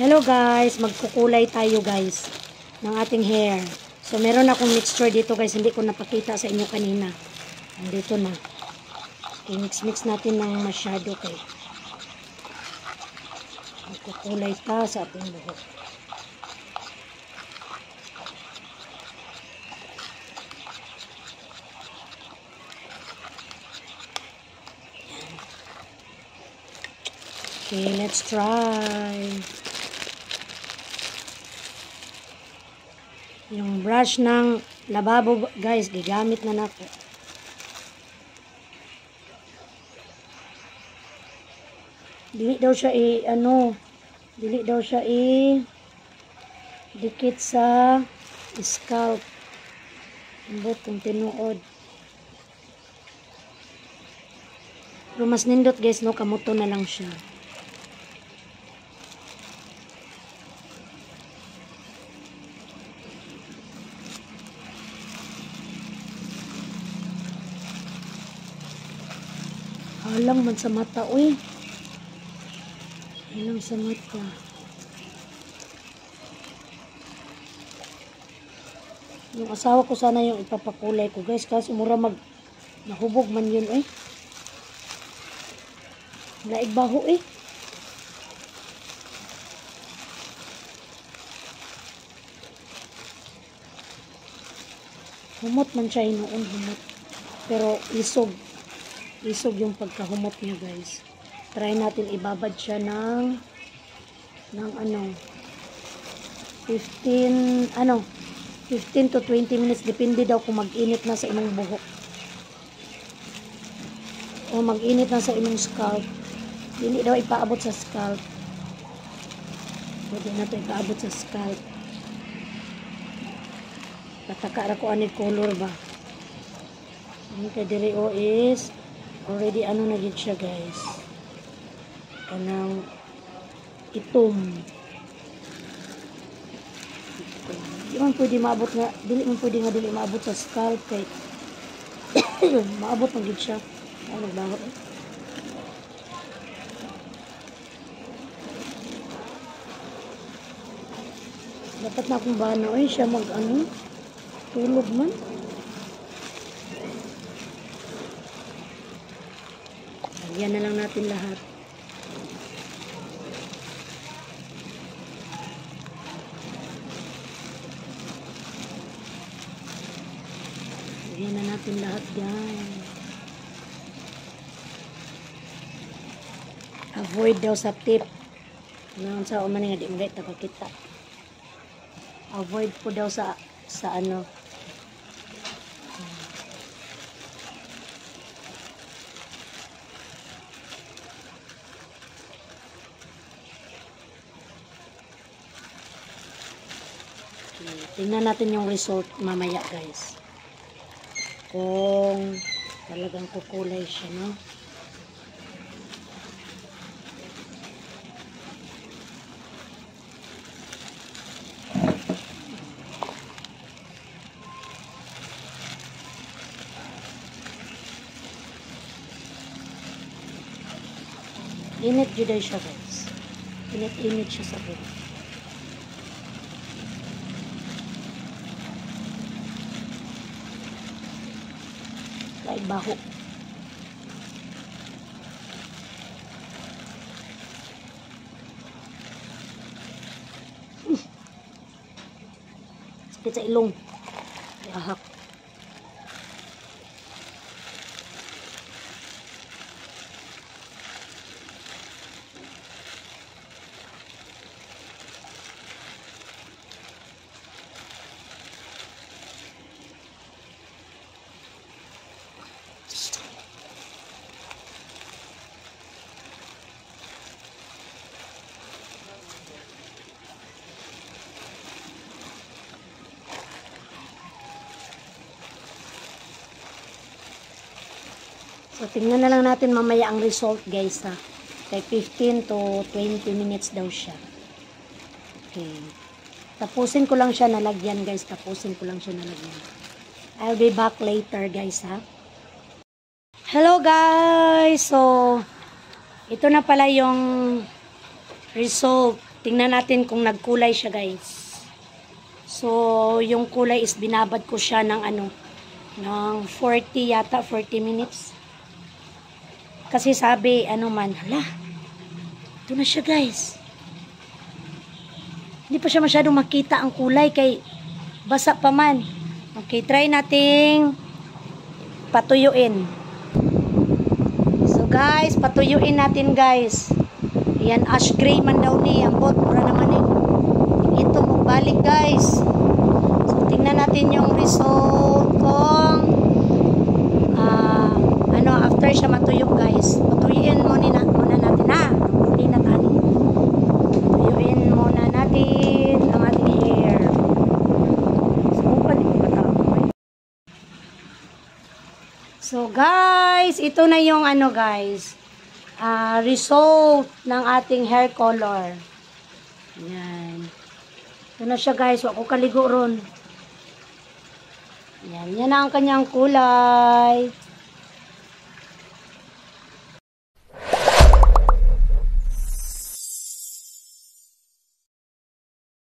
Hello guys, magkukulay tayo guys ng ating hair. So meron akong mixture dito guys, hindi ko napakita sa inyo kanina. Andito na. Okay, mix natin ng masyado kay magkukulay ta sa ating buhok. Okay, let's try. Yung brush ng lababo guys, gigamit na nako. Dili daw siya dikit sa scalp. Ambot kung tinuod. Pero mas nindot guys, no, kamuto na lang siya. Halang man sa mata, uy. Halang sa mata. Yung asawa ko sana yung ipapakulay ko, guys. Kasi mura nahubog man yun, eh. Laig baho, eh. Humot man siya noon, humot. Pero isog yung pagkahumot niya guys. Try natin ibabad siya ng 15 to 20 minutes, depende daw kung mag-init na sa imong buhok o mag-init na sa imong scalp. Hindi daw ipaabot sa scalp, pwede na ito ipaabot sa scalp. Pataka ra ko ani color ba. Ang kadiri o is already na gid siya guys, kanang itom. Di man pwede maabot nga, dili maabot sa scalp kay maabot man gid siya. Nagbaho eh. Dapat na akong bano eh siya tulog man. Yan na lang natin lahat. Yan na natin lahat, guys. Avoid daw sa tip. Ano sa umani nga di mo gayta pakita. Avoid po daw sa ano. Tingnan natin yung result mamaya guys, kung talagang kukulay siya, no? Init juday siya guys, init siya sa buhok. Laig baho. Sakit sa ilong. Ahak. So, tingnan na lang natin mamaya ang result guys ha. Kay 15 to 20 minutes daw siya. Okay. Tapusin ko lang siya nalagyan guys. I'll be back later guys ha. Hello guys! So, ito na pala yung result tingnan natin kung nagkulay siya guys. So, yung kulay is binabad ko siya ng ng 40 yata, 40 minutes. Kasi sabi, hala, ito na siya guys. Hindi pa siya masyadong makita ang kulay kay basa pa man. Okay, try nating patuyuin. So guys, patuyuin natin guys. Ayan, ash gray man daw ni. Ang bot, para naman ito magbalik guys. So tingnan natin yung result kung after siya matuyok guys. Patuyuin muna natin ha. Muli na tani. Patuyuin muna natin ang ating hair. So guys, ito na yung guys, result ng ating hair color. Yan. Ito na siya guys, wag ko kaligo ron. Yan, yan ang kanyang kulay.